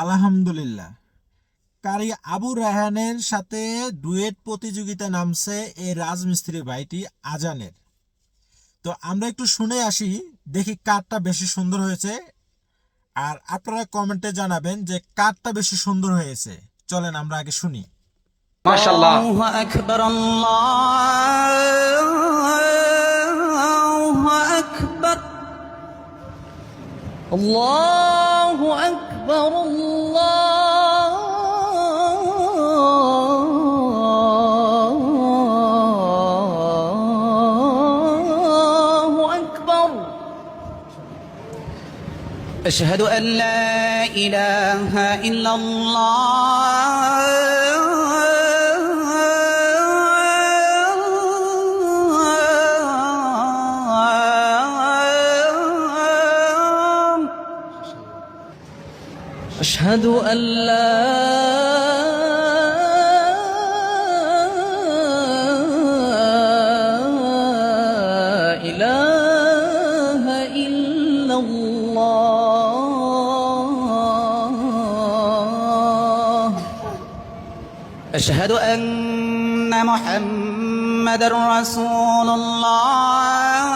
আলহামদুলিল্লাহ। কারি আবু রায়হানের সাথে ডুয়েট প্রতিযোগিতা নামছে এই রাজমিস্ত্রি ভাইটি আজানের। তো আমরা একটু শুনে আসি, দেখি কারটা বেশি সুন্দর হয়েছে। আর আপনারা কমেন্টে জানাবেন যে কারটা বেশি সুন্দর হয়েছে। চলেন আমরা আগে শুনি। মাশাআল্লাহ। الله أكبر الله أكبر الله أكبر الله أكبر أشهد أن لا إله إلا الله أشهد أن لا إله إلا الله أشهد أن محمد رسول الله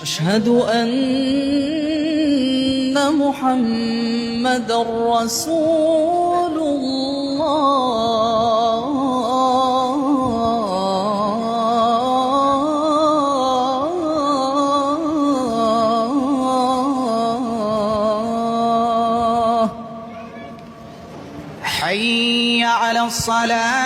أشهد أن محمد رسول الله حي على الصلاة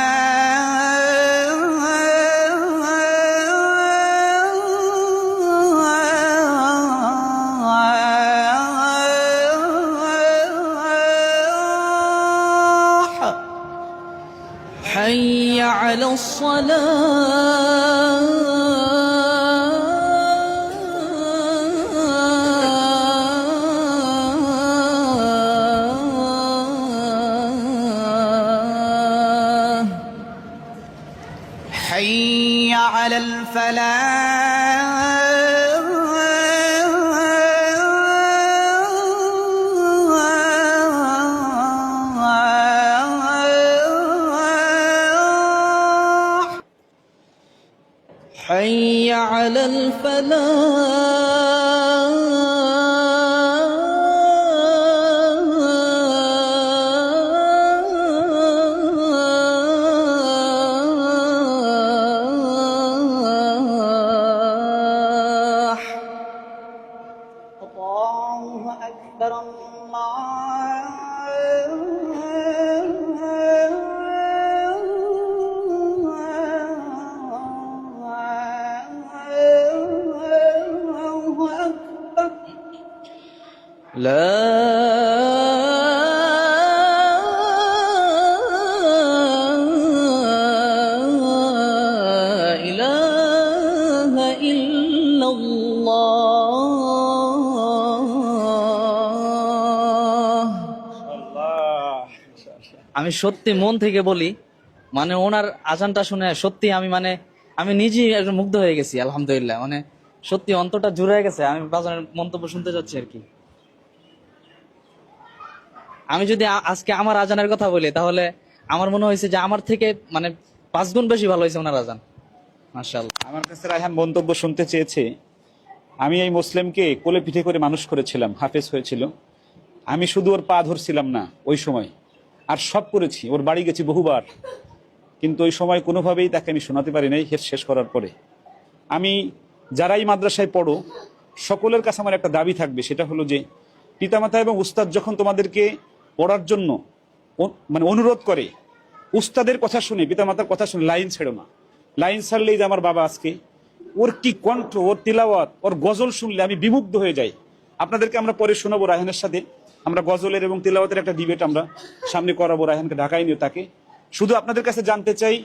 حي على الصلاة حي على الفلاح حي على الفلاح الله أكبر الله أكبر لا إله إلا الله আমি সত্যি মন থেকে বলি, মানে ওনার আজানটা শুনে সত্যি আমি নিজেই একদম মুগ্ধ হয়ে গেছি। আলহামদুলিল্লাহ, মানে সত্যি অন্তরটা জুড়ে গেছে। আমি বাজানের মন্তব্য শুনতে যাচ্ছি আর কি। আমি যদি আজকে আমার আজানের কথা বলি, তাহলে আমার মনে হয়েছে যে আমার থেকে মানে 5 গুণ বেশি ভালো হয়েছে ওনার আজান। মাশাআল্লাহ। আমার কাছে রায়হান মন্তব্য শুনতে চেয়েছে। আমি এই মুসলিমকে কোলে পিঠে করে মানুষ করেছিলাম, হাফেজ হয়েছিল। আমি শুধু ওর পা ধরছিলাম না ওই সময়, আর সব করেছি। ওর বাড়ি গেছি বহুবার, কিন্তু ওই সময় কোনোভাবেই তাকে আমি শোনাতে পারি নাই। হেফ শেষ করার পরে আমি, যারাই মাদ্রাসায় পড়ো, সকলের কাছে আমার একটা দাবি থাকবে, সেটা হলো যে পিতামাতা এবং উস্তাদ যখন তোমাদেরকে পড়ার জন্য মানে অনুরোধ করে, উস্তাদের কথা শুনে, পিতামাতার কথা শুনে লাইন ছেড়ো না। লাইন ছাড়লেই যে আমার বাবা আজকে, ওর কি কণ্ঠ, ওর তিলাওয়াত, ওর গজল শুনলে আমি বিমুগ্ধ হয়ে যাই। আপনাদেরকে আমরা পরে শোনাবো রায়হানের সাথে। আমরা গজলের এবং তিলাওয়াতের একটা ডিবেট আমরা সামনে করাবো। রায়হানকে ঢাকায় নিয়ে তাকে শুধু আপনাদের কাছে জানতে চাই,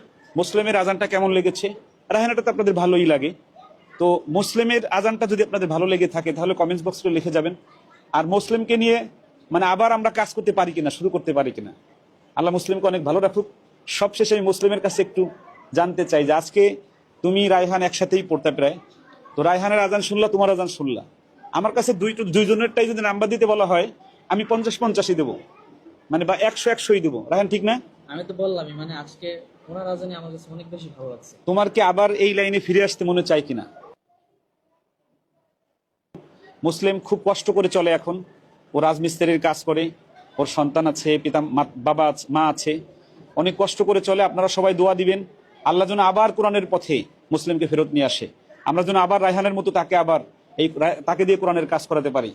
মুসলিমের আজানটা কেমন লেগেছে। রায়হানটা তো আপনাদের ভালোই লাগে, তো মুসলিমের আজানটা যদি আপনাদের ভালো লেগে থাকে তাহলে কমেন্টস বক্সে লিখে যাবেন। আর মুসলিমকে নিয়ে মানে আবার আমরা কাজ করতে পারি কিনা, শুরু করতে পারি কিনা। আল্লাহ মুসলিমকে অনেক ভালো রাখুক। সবশেষে আমি মুসলিমের কাছে একটু জানতে চাই যে আজকে তুমি রায়হান একসাথেই পড়তে প্রায়। তো রায়হানের আজান শুনলা, তোমার আজান শুনলা। আমার কাছে দুইজনেরটাই যদি নাম্বার দিতে বলা হয়, আমি 50-50ই দেবো, মানে বা 100-100ই দেবো। রায়হান ঠিক না? আমি তো বললামই, মানে আজকে ওনার আজানই আমার কাছে অনেক বেশি ভালো লাগছে। তোমার কি আবার এই লাইনে ফিরে আসতে মনে চায় কিনা? মুসলিম খুব কষ্ট করে চলে এখন। ও রাজমিস্ত্রির কাজ করে, ওর সন্তান আছে, বাবা মা আছে, অনেক কষ্ট করে চলে। আপনারা সবাই দোয়া দিবেন আল্লাহ যেন আবার কোরআনের পথে মুসলিমকে ফেরত নিয়ে আসে। আমরা যেন আবার রায়হানের মতো তাকে দিয়ে কোরআনের কাজ করাতে পারি।